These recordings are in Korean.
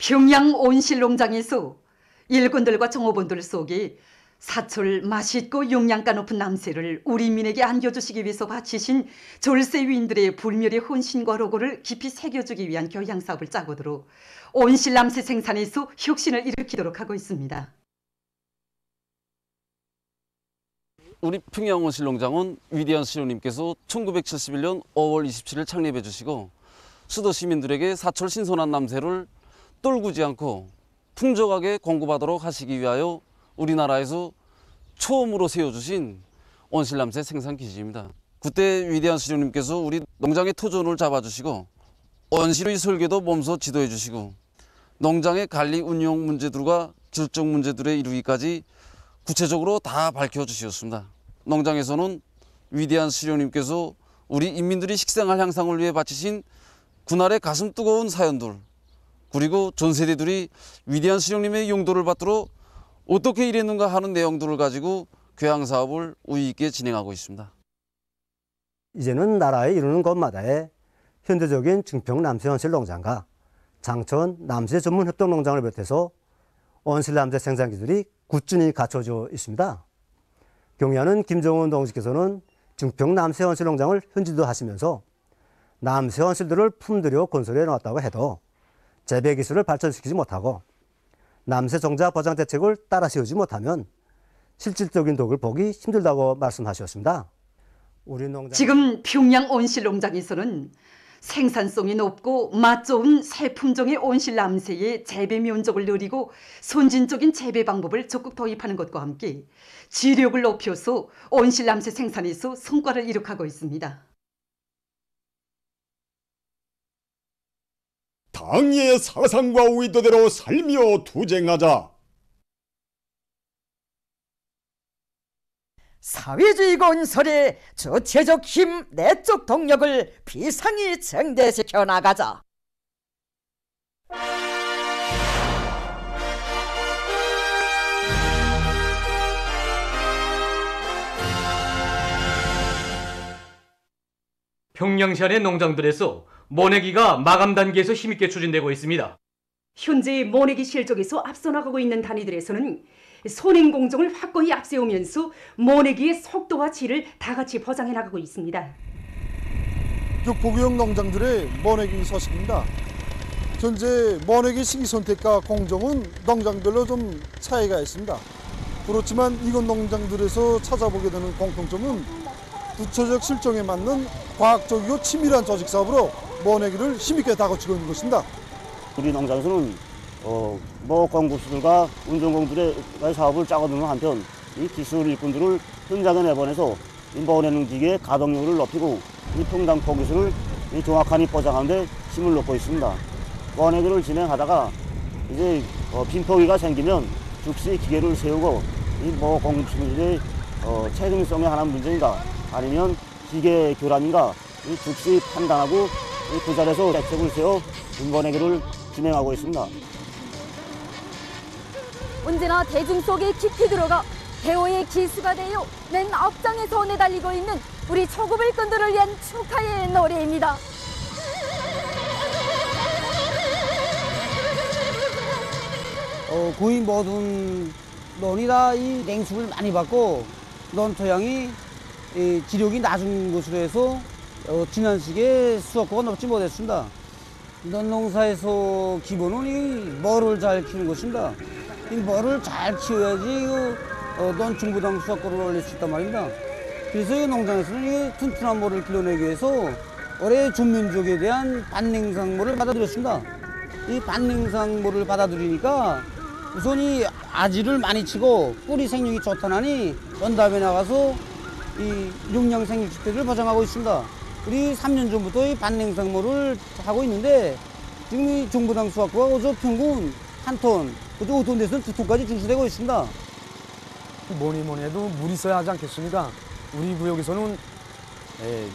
평양 온실농장에서 일꾼들과 종업원들 속에 사철 맛있고 영양가 높은 남새를 우리 민에게 안겨주시기 위해서 바치신 졸세위인들의 불멸의 헌신과 로고를 깊이 새겨주기 위한 교양사업을 짜고 들어 온실남새 생산에서 혁신을 일으키도록 하고 있습니다. 우리 평양 온실농장은 위대한 시로님께서 1971년 5월 27일 창립해 주시고 수도 시민들에게 사철 신선한 남새를 떨구지 않고 풍족하게 공급하도록 하시기 위하여 우리나라에서 처음으로 세워주신 온실남새 생산 기지입니다. 그때 위대한 시로님께서 우리 농장의 토종을 잡아주시고 온실의 설계도 몸소 지도해 주시고 농장의 관리 운영 문제들과 결정 문제들에 이르기까지 구체적으로 다 밝혀주셨습니다. 농장에서는 위대한 시로님께서 우리 인민들이 식생활 향상을 위해 바치신 그날의 가슴 뜨거운 사연들, 그리고 전 세대들이 위대한 시령님의 용도를 받도록 어떻게 일했는가 하는 내용들을 가지고 교양사업을 우위 있게 진행하고 있습니다. 이제는 나라에 이르는 곳마다에 현대적인 증평 남새 온실농장과 장천 남새 전문 협동농장을 비롯해서 온실남새 생산 기술이 꾸준히 갖춰져 있습니다. 경의하는 김정은 동지께서는 증평 남새 온실농장을 현지도 하시면서 남새 온실들을 품들여 건설해 놓았다고 해도 재배 기술을 발전시키지 못하고 남새 종자 보장 대책을 따라 세우지 못하면 실질적인 덕을 보기 힘들다고 말씀하셨습니다. 지금 평양 온실농장에서는 생산성이 높고 맛 좋은 새 품종의 온실남새의 재배 면적을 늘리고 선진적인 재배 방법을 적극 도입하는 것과 함께 지력을 높여서 온실남새 생산에서 성과를 이룩하고 있습니다. 당의 사상과 의도대로 살며 투쟁하자. 사회주의 건설의 주체적 힘, 내적 동력을 비상히 증대시켜 나가자. 평양시 안의 농장들에서 모내기가 마감 단계에서 힘있게 추진되고 있습니다. 현재 모내기 실적에서 앞서 나가고 있는 단위들에서는 선행공정을 확고히 앞세우면서 모내기의 속도와 질을 다같이 보장해 나가고 있습니다. 육포구역 농장들의 모내기 소식입니다. 현재 모내기 시기 선택과 공정은 농장별로 좀 차이가 있습니다. 그렇지만 이곳 농장들에서 찾아보게 되는 공통점은 구체적 실정에 맞는 과학적이고 치밀한 조직 사업으로 모내기를 힘있게 다그치고 있는 것입니다. 우리 농장에서는 모공급수들과 운전공들의 사업을 짜고드는 한편 이 기술 일꾼들을 현장에 내보내서 모내는 기계의 가동률을 높이고 이 평당 포기수를 정확하게 보장하는 데 힘을 놓고 있습니다. 모내기를 진행하다가 이제 빈포기가 생기면 즉시 기계를 세우고 이 모공급수들의 책임성의 하나 문제인가 아니면 기계 교란인가 즉시 판단하고 그 자리에서 대책을 세워 모내기를 진행하고 있습니다. 언제나 대중 속에 깊이 들어가 대오의 기수가 되어 맨 앞장에서 내달리고 있는 우리 초급 일꾼들을 위한 축하의 노래입니다. 거의 모든 논이 다 이 냉수를 많이 받고 논 토양이 지력이 낮은 것으로 해서 지난 시기에 수확고가 높지 못했습니다. 논 농사에서 기본은 이 머를 잘 키우는 것입니다. 이 머를 잘 키워야지 논 중부당 수확고를 올릴 수 있단 말입니다. 그래서 이 농장에서는 이 튼튼한 머를 길러내기 위해서 올해 전민족에 대한 반냉상모를 받아들였습니다. 이 반냉상모를 받아들이니까 우선 이 아지를 많이 치고 뿌리 생육이 좋다나니 연답에 나가서 이 용량 생육지대를 보장하고 있습니다. 우리 3년 전부터 이 반냉상모를 하고 있는데 지금 이 중부당 수확고가 어저 평균 1톤, 그저 5톤 돼서는 2톤까지 중수되고 있습니다. 뭐니 해도 물이 있어야 하지 않겠습니까? 우리 구역에서는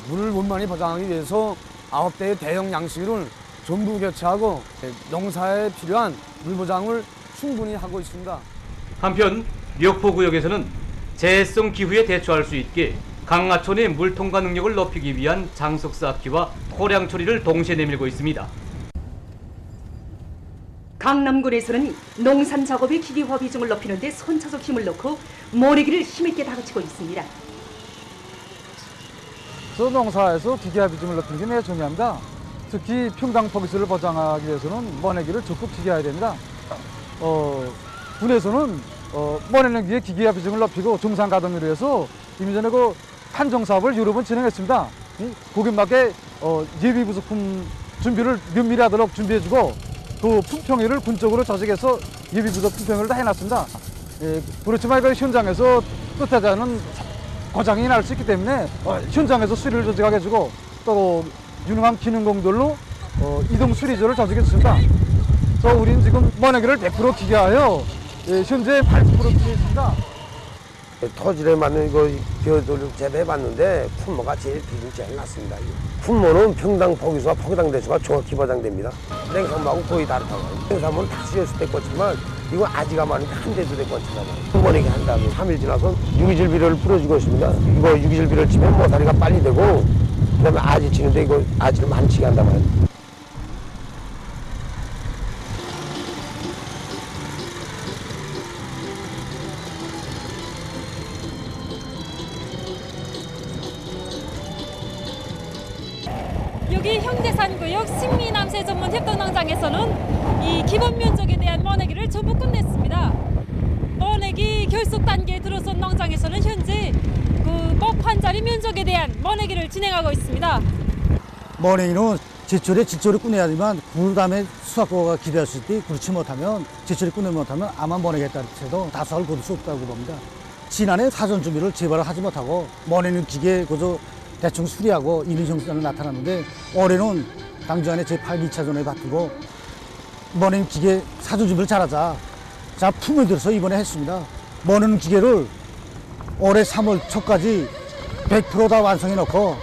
물을 원만히 보장하기 위해서 9대의 대형 양수기를 전부 교체하고 농사에 필요한 물 보장을 충분히 하고 있습니다. 한편 멱포구역에서는 재해성 기후에 대처할 수 있게 강하천의 물 통과 능력을 높이기 위한 장석 쌓기와 호량 처리를 동시에 내밀고 있습니다. 강남군에서는 농산 작업의 기계화 비중을 높이는 데 선차적 힘을 넣고 모내기를 힘있게 다그치고 있습니다. 농사에서 기계화 비중을 높이는 게 매우 중요합니다. 특히 평당 포기수를 보장하기 위해서는 모내기를 적극 기계화해야 됩니다. 군에서는 모내는 기계 기계화 비중을 높이고 중산 가동률을 위해서 이미 전에 그 판정 사업을 여러 번 진행했습니다. 거기에 맞게 예비 부속품 준비를 면밀히 하도록 준비해주고 그 품평회를 군적으로 조직해서 예비 부속 품평회를 다 해놨습니다. 그렇지만 그 현장에서 뜻하지 않은 고장이 날 수 있기 때문에 현장에서 수리를 조직하게 해주고 또 유능한 기능공들로 이동 수리조를 조직해 줬습니다. 그래서 우리는 지금 모내기를 100% 기계하여 현재 80% 기계했습니다. 토질에 맞는 이거 벼돌을 재배해봤는데 품모가 제일 비중이 제일 낮습니다. 품모는 평당 포기수와 포기당 대수가 정확히 보장됩니다. 냉삼하고 거의 다르다고. 냉삼은 다수였을 때 꽂지만 이거 아지가 많으니까 한 대도 될 꽂히나요. 모내기 한 다음에 3일 지나서 유기질비료를 뿌려주고 있습니다. 이거 유기질비료를 치면 모사리가 빨리 되고 그다음에 아지 치는데 이거 아지를 많이 치게 한단 말이에요. 여기 형제산구역 식민암새 전문 협동농장에서는 이 기본 면적에 대한 모내기를 전부 끝냈습니다. 모내기 결속 단계에 들어선 농장에서는 현재 그 목판자리 면적에 대한 모내기를 진행하고 있습니다. 모내기는 제철에 질소를 꺼내야지만 그 다음에 수확과가 기대할 수 있지, 그렇지 못하면 제철에 꺼내지 못하면 아마 모내기에 따라서 다수확을 거둘 수 없다고 봅니다. 지난해 사전 준비를 제발을 하지 못하고 모내는 기계 그저 대충 수리하고 이런 형상이 나타났는데 올해는 당주안에 제8, 2차전에 바꾸고 모내는 기계 사전 준비를 잘하자. 자, 품을 들어서 이번에 했습니다. 모내는 기계를 올해 3월 초까지 100% 다 완성해 놓고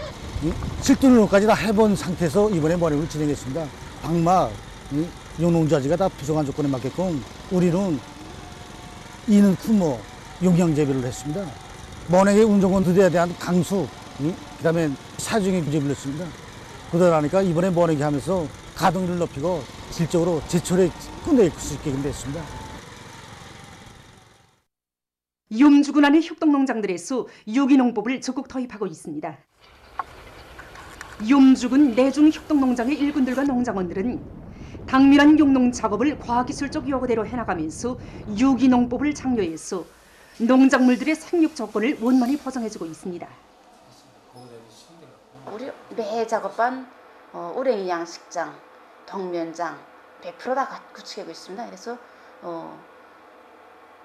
실전으로까지 다 해본 상태에서 이번에 모내기를 진행했습니다. 방막, 용농자지가 다 부족한 조건에 맞게끔 우리는 이는 품모, 용량 재배를 했습니다. 모내기 운종원들에 대한 강수, 그다음에 사중에 규제를 했습니다. 그러다니까 이번에 모내기 하면서 가동률을 높이고 질적으로 제철에 끝낼 수 있게 됐습니다. 염주군 안의 협동농장들에서 유기농법을 적극 도입하고 있습니다. 염주군 내중 협동농장의 일꾼들과 농장원들은 당면한 용농 작업을 과학기술적 요구대로 해나가면서 유기농법을 장려해서 농작물들의 생육 조건을 원만히 보장해주고 있습니다. 우리 매 작업반 우랭이 양식장, 덕면장 100% 다 구축하고 있습니다. 그래서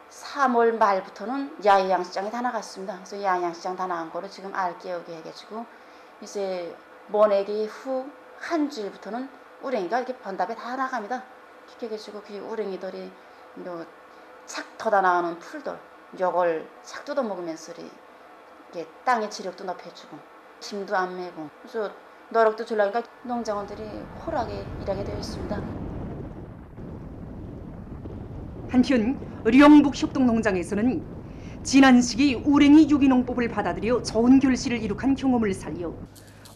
3월 말부터는 야외 양식장에 다 나갔습니다. 그래서 야외 양식장 다 나간 거를 지금 알 깨우게 해가지고 이제 모내기 후 한 주일부터는 우랭이가 이렇게 번답에 다 나갑니다. 그렇게 해가지고 그 우랭이들이 착 터다 나오는 풀들 요걸 착 뜯어 먹으면서 이렇게 땅의 지력도 높여주고 힘도 안 매고 그래서 노력도 주려니까 농장원들이 홀하게 일하게 되어 있습니다. 한편 령북 협동농장에서는 지난 시기 우랭이 유기농법을 받아들여 좋은 결실을 이룩한 경험을 살려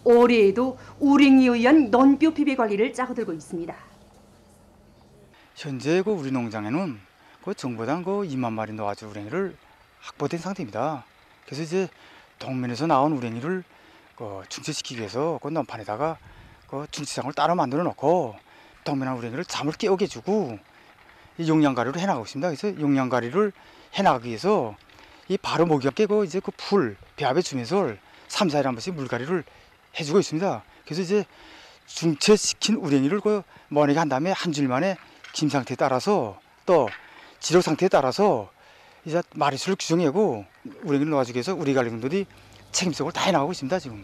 올해에도 우랭이에 의한 논뼈 비배 관리를 짜고들고 있습니다. 현재 우리 농장에는 정부당 2만 마리 노아주 우랭이를 확보된 상태입니다. 그래서 이제 동면에서 나온 우랭이를 중체시키기 위해서 논판에다가 중체장을 따로 만들어 놓고 동면한 우랭이를 잠을 깨우게 해주고 이 용량가리로 해나가고 있습니다. 그래서 용량가리를 해나가기 위해서 이 바로 목욕게 이제 풀 배합해 주면서 3, 4일에 한 번씩 물갈이를 해주고 있습니다. 그래서 이제 중체시킨 우랭이를 모내기 한 다음에 한 주일 만에 김 상태에 따라서 또 지력 상태에 따라서 이제 마리수를 규정하고 우랭이를 놓아주기 위해서 우리 관리분들이 책임성을 다 해나가고 있습니다. 지금.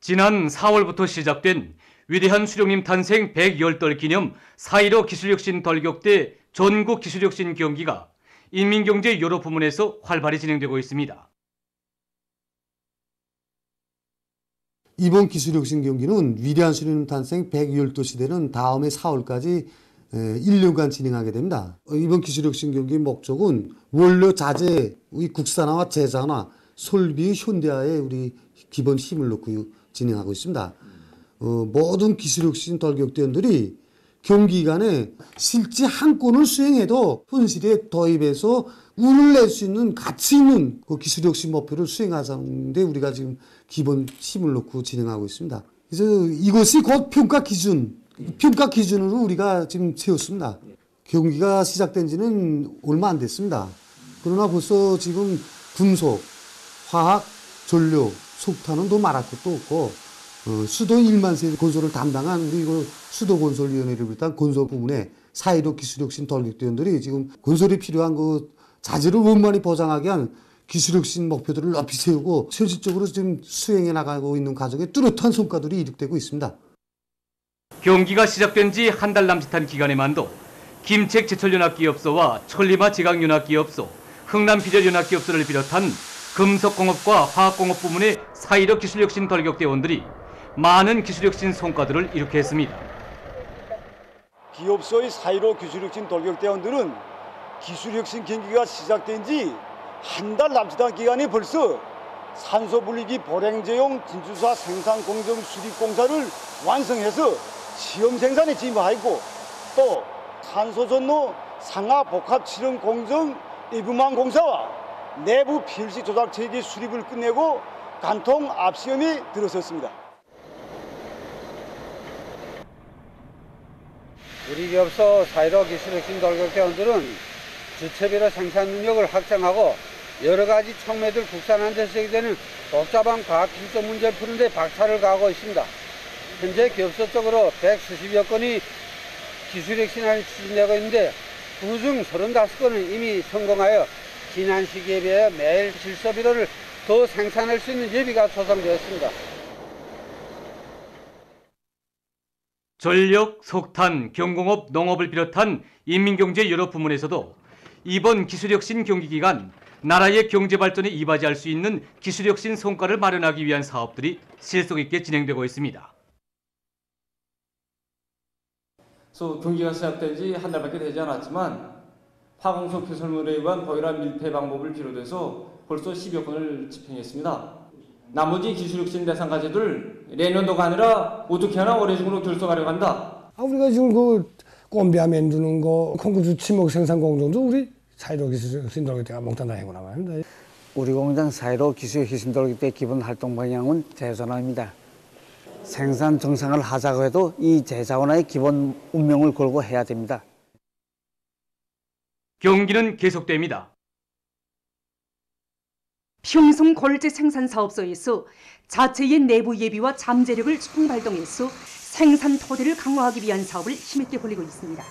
지난 4월부터 시작된 위대한 수령님 탄생 110돌 기념 4.15 기술혁신 돌격대 전국 기술혁신 경기가 인민경제 여러 부문에서 활발히 진행되고 있습니다. 이번 기술혁신 경기는 위대한 수령님 탄생 110돌 시대는 다음해 4월까지 1년간 진행하게 됩니다. 이번 기술혁신 경기의 목적은 원료 자재, 국산화와 재산화, 설비 현대화에 우리 기본 힘을 놓고 진행하고 있습니다. 모든 기술혁신 돌격대원들이 경기 기간에 실제 한 건을 수행해도 현실에 도입해서 운을 낼 수 있는 가치 있는 그 기술혁신 목표를 수행하자는데 우리가 지금 기본 힘을 놓고 진행하고 있습니다. 그래서 이것이 곧 평가 기준으로 우리가 지금 세웠습니다. 경기가 시작된 지는 얼마 안 됐습니다. 그러나 벌써 지금 군소, 화학, 전료, 석탄은 더 말할 것도 없고 수도 1만 세대 건설을 담당한 우리 수도건설위원회를 비롯한 건설 부문의 사회적 기술혁신 돌격대원들이 지금 건설에 필요한 그 자재를 원만히 보장하게 한 기술혁신 목표들을 높이 세우고 실질적으로 지금 수행해 나가고 있는 과정에 뚜렷한 성과들이 이룩되고 있습니다. 경기가 시작된 지 한 달 남짓한 기간에만도 김책 제철연합기업소와 천리마 제강연합기업소, 흥남비료연합기업소를 비롯한 금속공업과 화학공업 부문의 사회적 기술혁신 돌격대원들이 많은 기술혁신 성과들을 이룩했습니다. 기업소의 사회적 기술혁신 돌격대원들은 기술혁신 경기가 시작된 지 한 달 남짓한 기간에 벌써 산소분리기 보냉제용 진주사 생산공정 수립공사를 완성해서 시험 생산에 진입하였고 또 탄소전로 상하복합치렁공정 이부만 공사와 내부 PLC 조작체계 수립을 끝내고 간통 앞시험에 들어섰습니다. 우리 기업소 사회적 기술혁신 돌격대원들은 주체별로 생산 능력을 확장하고 여러 가지 촉매들 국산화한 데서 제기되는 복잡한 과학기술적 문제를 푸는 데 박차를 가하고 있습니다. 현재 기업소 쪽으로 170여 건이 기술혁신안이 추진되고 있는데 그중 35건은 이미 성공하여 지난 시기에 비해 매일 질소비료를 더 생산할 수 있는 여비가 조성되었습니다. 전력, 석탄, 경공업, 농업을 비롯한 인민경제 여러 부문에서도 이번 기술혁신 경기 기간 나라의 경제 발전에 이바지할 수 있는 기술혁신 성과를 마련하기 위한 사업들이 실속 있게 진행되고 있습니다. 경기가 시작된 지 한 달밖에 되지 않았지만 화공석 개설물에 의한 보일러 밀폐 방법을 비롯해서 벌써 10여 건을 집행했습니다. 나머지 기술혁신 대상 과제들 내년도가 아니라 어떻게 하나 올해 중으로 결성하려고 한다. 우리가 지금 그 꼼비아 만드는 거, 콩쿠주 치목 생산 공정도 우리 사회적 기술혁신 돌격대가 몽땅 다 해고 나갑니다. 우리 공장 사회적 기술혁신 돌격대 기본 활동 방향은 재산화입니다. 생산 정상을 하자고 해도 이 재자원화의 기본 운명을 걸고 해야 됩니다. 경기는 계속됩니다. 평성 골재 생산사업소에서 자체의 내부 예비와 잠재력을 총발동해서 생산 토대를 강화하기 위한 사업을 힘있게 벌이고 있습니다.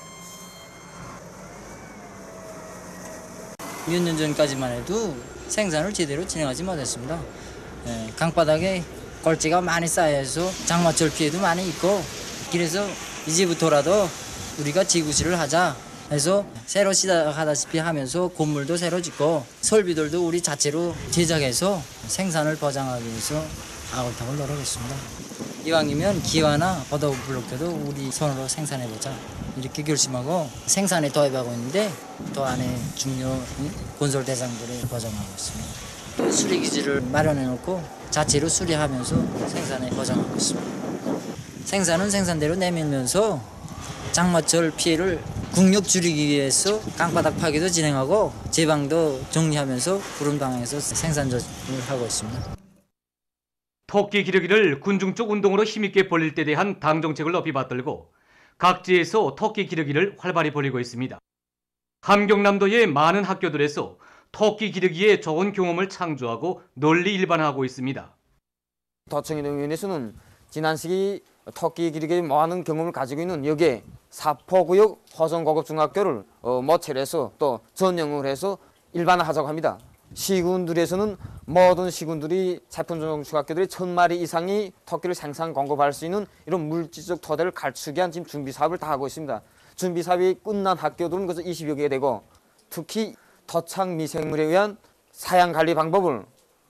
몇 년 전까지만 해도 생산을 제대로 진행하지 못했습니다. 강바닥에 골재가 많이 쌓여서 장마철 피해도 많이 있고 그래서 이제부터라도 우리가 지구실을 하자 해서 새로 시작하다시피 하면서 건물도 새로 짓고 설비들도 우리 자체로 제작해서 생산을 보장하기 위해서 아울탁을 노력했습니다. 이왕이면 기와나 버더블록도 우리 손으로 생산해보자 이렇게 결심하고 생산에 도입하고 있는데 또 안에 중요 건설 대상들을 보장하고 있습니다. 수리기지를 마련해놓고 자체로 수리하면서 생산에 보장하고 있습니다. 생산은 생산대로 내밀면서 장마철 피해를 국력 줄이기 위해서 강바닥 파괴도 진행하고 제방도 정리하면서 구름 방향에서 생산 조정을 하고 있습니다. 토끼 기르기를 군중 쪽 운동으로 힘있게 벌릴 때 대한 당 정책을 높이 받들고 각지에서 토끼 기르기를 활발히 벌이고 있습니다. 함경남도의 많은 학교들에서 토끼 기르기의 좋은 경험을 창조하고 널리 일반화하고 있습니다. 도청이동위원회에서는 지난 시기 토끼 기르기에 많은 경험을 가지고 있는 여기에 사포구역 호성고급중학교를 모체를 해서 또 전용을 해서 일반화하자고 합니다. 시군들에서는 모든 시군들이 제품중학교들이 1000마리 이상이 토끼를 생산 공급할 수 있는 이런 물질적 토대를 갖추기 위한 지금 준비 사업을 다 하고 있습니다. 준비 사업이 끝난 학교들은 그래서 20여 개 되고 특히 토착 미생물에 의한 사양 관리 방법을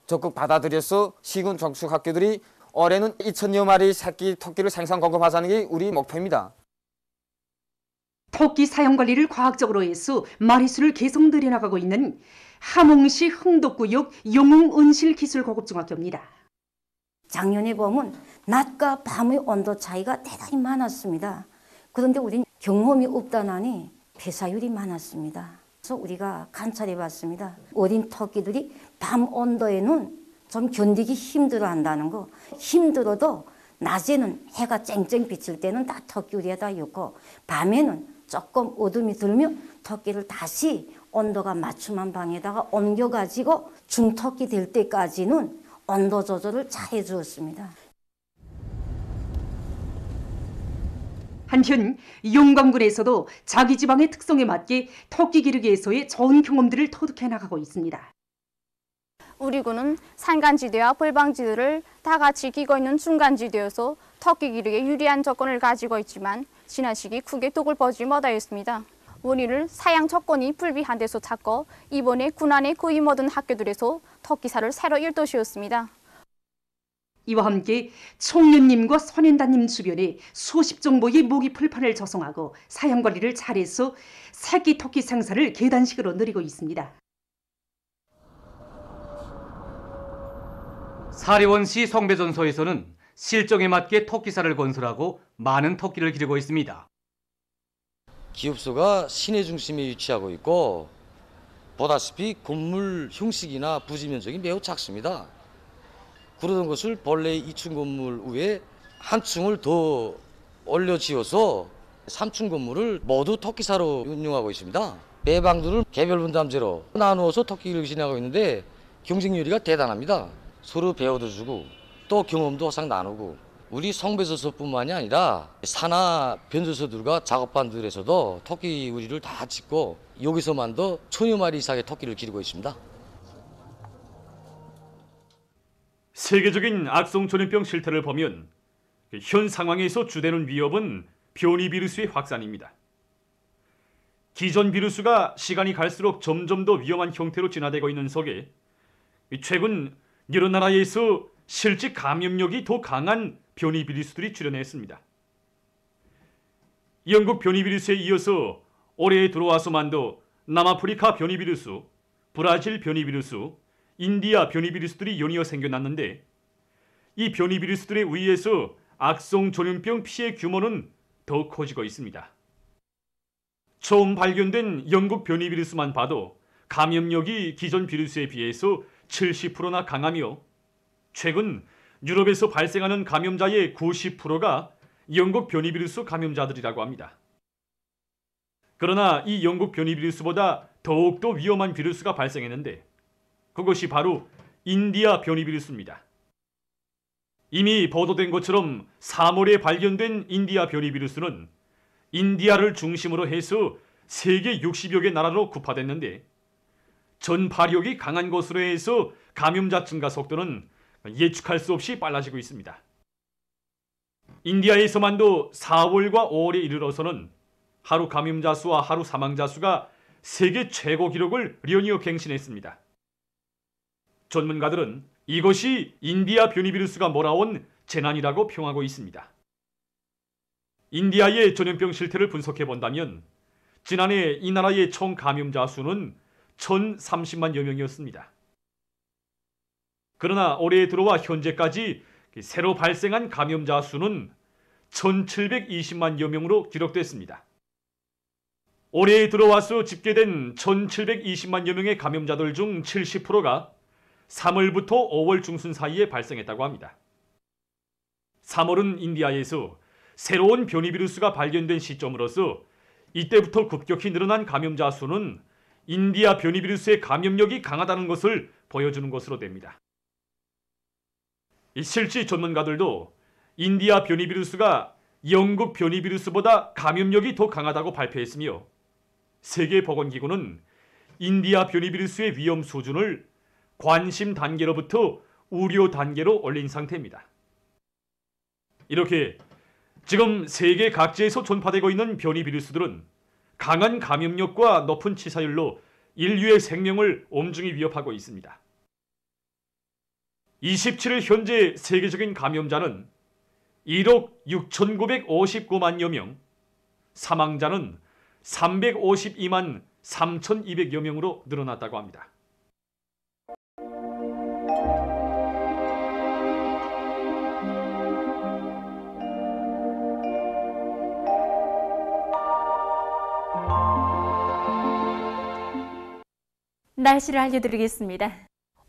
적극 받아들여서 시군 정축학교들이 올해는 2000여 마리 새끼 토끼를 생산 공급하자는 게 우리 목표입니다. 토끼 사용 관리를 과학적으로 해서 마리수를 계속 늘려나가고 있는 함흥시 흥덕구역 영웅은실기술고급중학교입니다. 작년에 보면 낮과 밤의 온도 차이가 대단히 많았습니다. 그런데 우린 경험이 없다나니 폐사율이 많았습니다. 그래서 우리가 관찰해 봤습니다. 어린 토끼들이 밤 온도에는 좀 견디기 힘들어한다는 거. 힘들어도 낮에는 해가 쨍쨍 비칠 때는 다 토끼 우리에다 있고 밤에는 조금 어둠이 들면 토끼를 다시 온도가 맞춤한 방에다가 옮겨가지고 중토끼 될 때까지는 온도 조절을 잘 해주었습니다. 한편 용광군에서도 자기 지방의 특성에 맞게 토끼 기르기에서의 좋은 경험들을 터득해 나가고 있습니다. 우리 군은 산간지대와 벌방지대를 다 같이 끼고 있는 중간지대여서 토끼 기르기에 유리한 조건을 가지고 있지만 지난 시기 크게 독을 보지 못하였습니다. 원인을 사양 조건이 불비한 데서 찾고 이번에 군안의 거의 모든 학교들에서 토끼사를 새로 일도시였습니다. 이와 함께 총련님과 선인단님 주변에 수십 정도의 모기 풀판을 조성하고 사양관리를 잘해서 새끼 토끼 생산을 계단식으로 늘리고 있습니다. 사리원시 성배전소에서는 실정에 맞게 토끼사를 건설하고 많은 토끼를 기르고 있습니다. 기업소가 시내 중심에 위치하고 있고 보다시피 건물 형식이나 부지 면적이 매우 작습니다. 그러던 것을 본래 2층 건물 위에 한 층을 더 올려 지어서 3층 건물을 모두 토끼사로 운영하고 있습니다. 매방들을 개별 분담제로 나누어서 토끼를 진행하고 있는데 경쟁률이 대단합니다. 서로 배워도 주고 또 경험도 항상 나누고 우리 성배전소뿐만이 아니라 산하 변조소들과 작업반들에서도 토끼 우리를 다 짓고 여기서만도 1000여 마리 이상의 토끼를 기르고 있습니다. 세계적인 악성 전염병 실태를 보면 현 상황에서 주되는 위협은 변이 비루스의 확산입니다. 기존 비루스가 시간이 갈수록 점점 더 위험한 형태로 진화되고 있는 속에 최근 여러 나라에서 실제 감염력이 더 강한 변이 비루스들이 출현했습니다. 영국 변이 비루스에 이어서 올해에 들어와서만도 남아프리카 변이 비루스, 브라질 변이 비루스, 인디아 변이 비루스들이 연이어 생겨났는데 이 변이 비루스들에 의해서 악성 전염병 피해 규모는 더 커지고 있습니다. 처음 발견된 영국 변이 비루스만 봐도 감염력이 기존 비루스에 비해서 70%나 강하며 최근 유럽에서 발생하는 감염자의 90%가 영국 변이 비루스 감염자들이라고 합니다. 그러나 이 영국 변이 비루스보다 더욱더 위험한 비루스가 발생했는데 그것이 바로 인디아 변이 비루스입니다. 이미 보도된 것처럼 3월에 발견된 인디아 변이 비루스는 인디아를 중심으로 해서 세계 60여 개 나라로 구파됐는데 전파력이 강한 것으로 해서 감염자 증가 속도는 예측할 수 없이 빨라지고 있습니다. 인디아에서만도 4월과 5월에 이르러서는 하루 감염자 수와 하루 사망자 수가 세계 최고 기록을 연이어 갱신했습니다. 전문가들은 이것이 인디아 변이 비루스가 몰아온 재난이라고 평하고 있습니다. 인디아의 전염병 실태를 분석해 본다면 지난해 이 나라의 총 감염자 수는 1030만여 명이었습니다. 그러나 올해에 들어와 현재까지 새로 발생한 감염자 수는 1720만여 명으로 기록됐습니다. 올해에 들어와서 집계된 1720만여 명의 감염자들 중 70%가 3월부터 5월 중순 사이에 발생했다고 합니다. 3월은 인디아에서 새로운 변이 비루스가 발견된 시점으로서 이때부터 급격히 늘어난 감염자 수는 인디아 변이 비루스의 감염력이 강하다는 것을 보여주는 것으로 됩니다. 실제 전문가들도 인디아 변이 비루스가 영국 변이 비루스보다 감염력이 더 강하다고 발표했으며 세계보건기구는 인디아 변이 비루스의 위험 수준을 관심 단계로부터 우려 단계로 올린 상태입니다. 이렇게 지금 세계 각지에서 전파되고 있는 변이 비루스들은 강한 감염력과 높은 치사율로 인류의 생명을 엄중히 위협하고 있습니다. 27일 현재 세계적인 감염자는 1억 6,959만여 명, 사망자는 352만 3,200여 명으로 늘어났다고 합니다. 날씨를 알려드리겠습니다.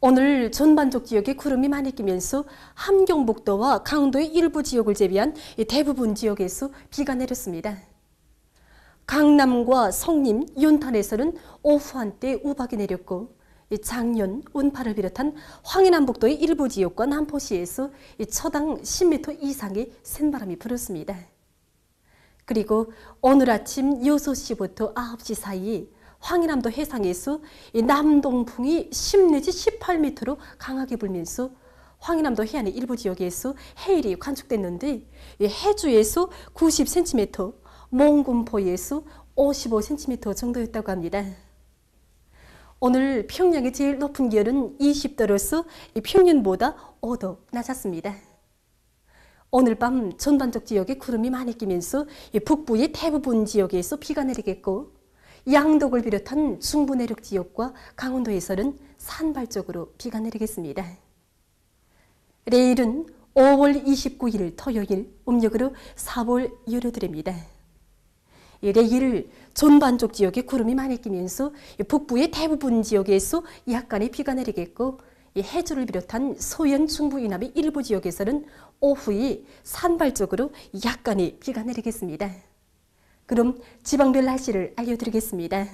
오늘 전반적 지역에 구름이 많이 끼면서 함경북도와 강원도의 일부 지역을 제외한 대부분 지역에서 비가 내렸습니다. 강남과 성림, 연탄에서는 오후 한때 우박이 내렸고 장년, 운파를 비롯한 황해남북도의 일부 지역과 남포시에서 초당 10m 이상의 센바람이 불었습니다. 그리고 오늘 아침 6시부터 9시 사이에 황해남도 해상에서 남동풍이 10 내지 18m로 강하게 불면서 황해남도 해안의 일부 지역에서 해일이 관측됐는데 해주에서 90cm, 몽군포에서 55cm 정도였다고 합니다. 오늘 평양의 제일 높은 기온은 20도로서 평년보다 5도 낮았습니다. 오늘 밤 전반적 지역에 구름이 많이 끼면서 북부의 대부분 지역에서 비가 내리겠고 양덕을 비롯한 중부 내륙 지역과 강원도에서는 산발적으로 비가 내리겠습니다. 내일은 5월 29일 토요일, 음력으로 4월 열흘입니다. 내일 전반적 지역에 구름이 많이 끼면서 북부의 대부분 지역에서 약간의 비가 내리겠고 해주를 비롯한 소연 중부 이남의 일부 지역에서는 오후에 산발적으로 약간의 비가 내리겠습니다. 그럼 지방별 날씨를 알려드리겠습니다.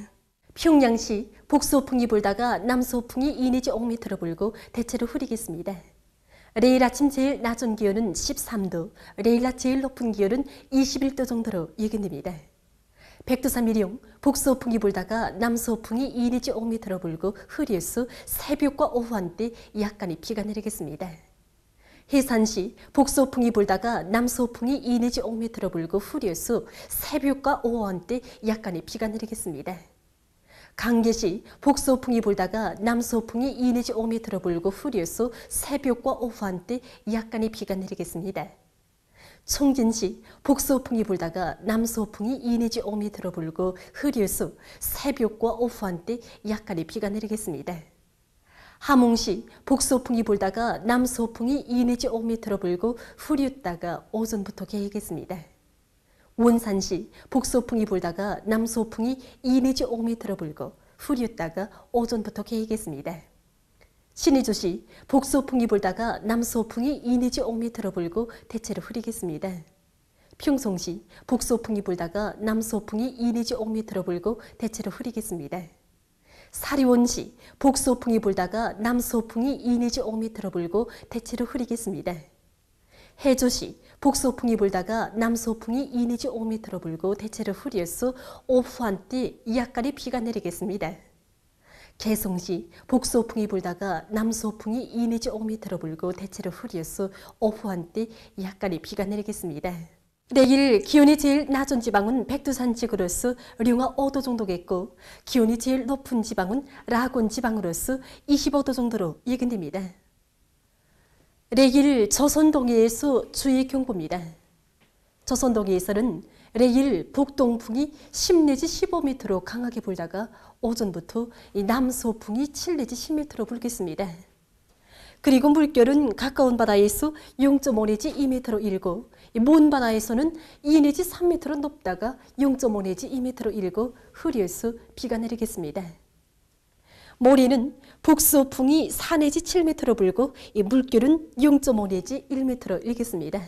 평양시 북서풍이 불다가 남서풍이 2 내지 5m로 불고 대체로 흐리겠습니다. 내일 아침 제일 낮은 기온은 13도, 내일 낮 제일 높은 기온은 21도 정도로 예견됩니다. 백두산 밀용 북서풍이 불다가 남서풍이 2 내지 5m로 불고 흐려서 새벽과 오후 한때 약간의 비가 내리겠습니다. 해산시 북서풍이 불다가 남서풍이 2 내지 5m로 불고 흐려서 새벽과 오후 한때 약간의 비가 내리겠습니다. 강계시 북서풍이 불다가 남서풍이 2 내지 5m로 불고 흐려서 새벽과 오후 한때 약간의 비가 내리겠습니다. 청진시 북서풍이 불다가 남서풍이 2 내지 5m로 불고 흐려서 새벽과 오후 한때 약간의 비가 내리겠습니다. 함흥시 북서풍이 불다가 남서풍이 2 내지 5m로 불고 흐렸다가 오전부터 개겠습니다. 원산시 북서풍이 불다가 남서풍이 2 내지 5m로 불고 흐렸다가 오전부터 개겠습니다. 신의주시 북서풍이 불다가 남서풍이 2 내지 5m로 불고 대체로 흐리겠습니다. 평송시 북서풍이 불다가 남서풍이 2 내지 5m로 불고 대체로 흐리겠습니다. 사리원시 북서풍이 불다가 남서풍이 2 내지 5m로 불고 대체로 흐리겠습니다. 해조시 북서풍이 불다가 남서풍이 2 내지 5m로 불고 대체로 흐려서 오후 한때 약간의 비가 내리겠습니다. 개성시 북서풍이 불다가 남서풍이 2 내지 5m로 불고 대체로 흐려서 오후 한때 약간의 비가 내리겠습니다. 내일 기온이 제일 낮은 지방은 백두산 지구로서 령화 5도 정도겠고 기온이 제일 높은 지방은 라곤 지방으로서 25도 정도로 예견됩니다. 내일 조선동해에서 주의 경보입니다. 조선동해에서는 내일 북동풍이 10 내지 15m로 강하게 불다가 오전부터 남서풍이 7 내지 10m로 불겠습니다. 그리고 물결은 가까운 바다에서 0.5 내지 2m로 일고 먼 바다에서는 2 내지 3m로 높다가 0.5 내지 2m로 일고 흐려서 비가 내리겠습니다. 모레는 북서풍이 4 내지 7m로 불고 물결은 0.5 내지 1m로 일겠습니다.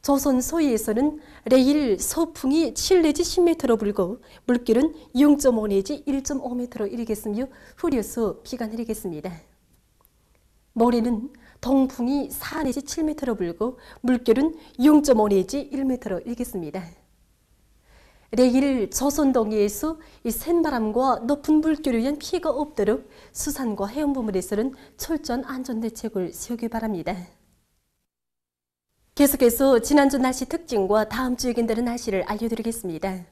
조선 서해에서는 내일 서풍이 7 내지 10m로 불고 물결은 0.5 내지 1.5m로 일겠으며 흐려서 비가 내리겠습니다. 모레는 동풍이 4 내지 7m로 불고 물결은 0.5 내지 1m로 일겠습니다. 내일 조선 동해에서 센바람과 높은 물결에 의한 피해가 없도록 수산과 해운부문에서는 철저한 안전대책을 세우기 바랍니다. 계속해서 지난주 날씨 특징과 다음 주 예견되는 날씨를 알려드리겠습니다.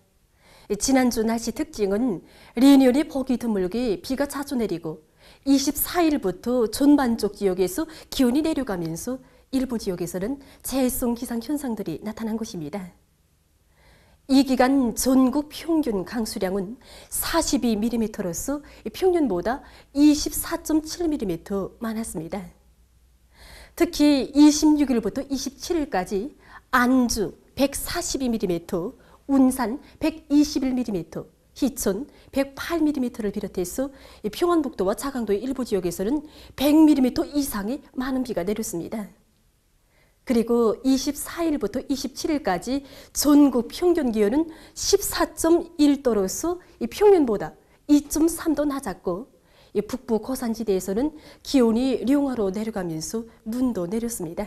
지난주 날씨 특징은 리니온이 보기 드물게 비가 자주 내리고 24일부터 전반적 지역에서 기온이 내려가면서 일부 지역에서는 재해성 기상 현상들이 나타난 것입니다. 이 기간 전국 평균 강수량은 42mm로서 평년보다 24.7mm 많았습니다. 특히 26일부터 27일까지 안주 142mm, 운산 121mm, 희천 108mm를 비롯해서 평안북도와 자강도의 일부 지역에서는 100mm 이상의 많은 비가 내렸습니다. 그리고 24일부터 27일까지 전국 평균 기온은 14.1도로서 평년보다 2.3도 낮았고 북부 고산지대에서는 기온이 령화로 내려가면서 눈도 내렸습니다.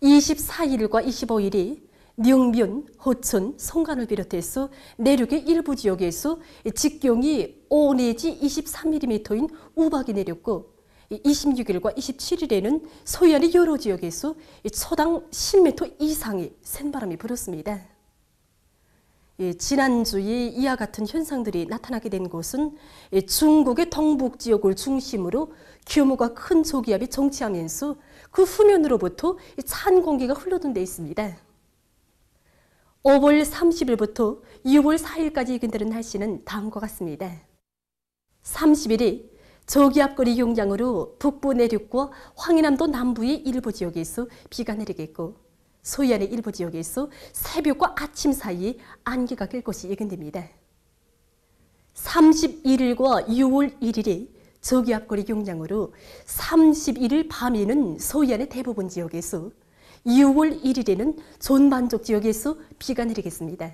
24일과 25일이 영변, 호천, 송간을 비롯해서 내륙의 일부 지역에서 직경이 5 내지 23mm인 우박이 내렸고 26일과 27일에는 서해안의 여러 지역에서 초당 10m 이상의 센바람이 불었습니다. 지난주에 이와 같은 현상들이 나타나게 된 곳은 중국의 동북 지역을 중심으로 규모가 큰 저기압이 정치하면서 그 후면으로부터 찬 공기가 흘러든 데 있습니다. 5월 30일부터 6월 4일까지 이근들은 날씨는 다음과 같습니다. 30일이 저기압거리 영향으로 북부 내륙과 황해남도 남부의 일부 지역에서 비가 내리겠고 서해안의 일부 지역에서 새벽과 아침 사이에 안개가 낄 것이 예견됩니다. 31일과 6월 1일이 저기압거리 영향으로 31일 밤에는 서해안의 대부분 지역에서 6월 1일에는 전반적 지역에서 비가 내리겠습니다.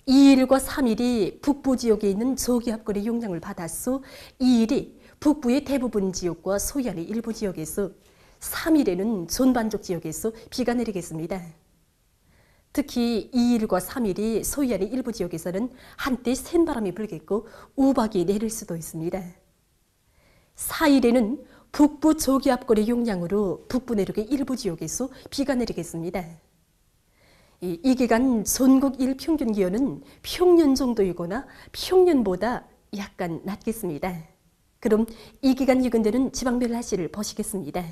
2일과 3일이 북부 지역에 있는 저기압거리 영향을 받았어 2일이 북부의 대부분 지역과 서해안의 일부 지역에서 3일에는 전반적 지역에서 비가 내리겠습니다. 특히 2일과 3일이 서해안의 일부 지역에서는 한때 센 바람이 불겠고 우박이 내릴 수도 있습니다. 4일에는 북부 저기압거리 영향으로 북부 내륙의 일부 지역에서 비가 내리겠습니다. 이 기간 전국 일평균 기온은 평년 정도이거나 평년보다 약간 낮겠습니다. 그럼 이 기간 예견되는 지방별 날씨를 보시겠습니다.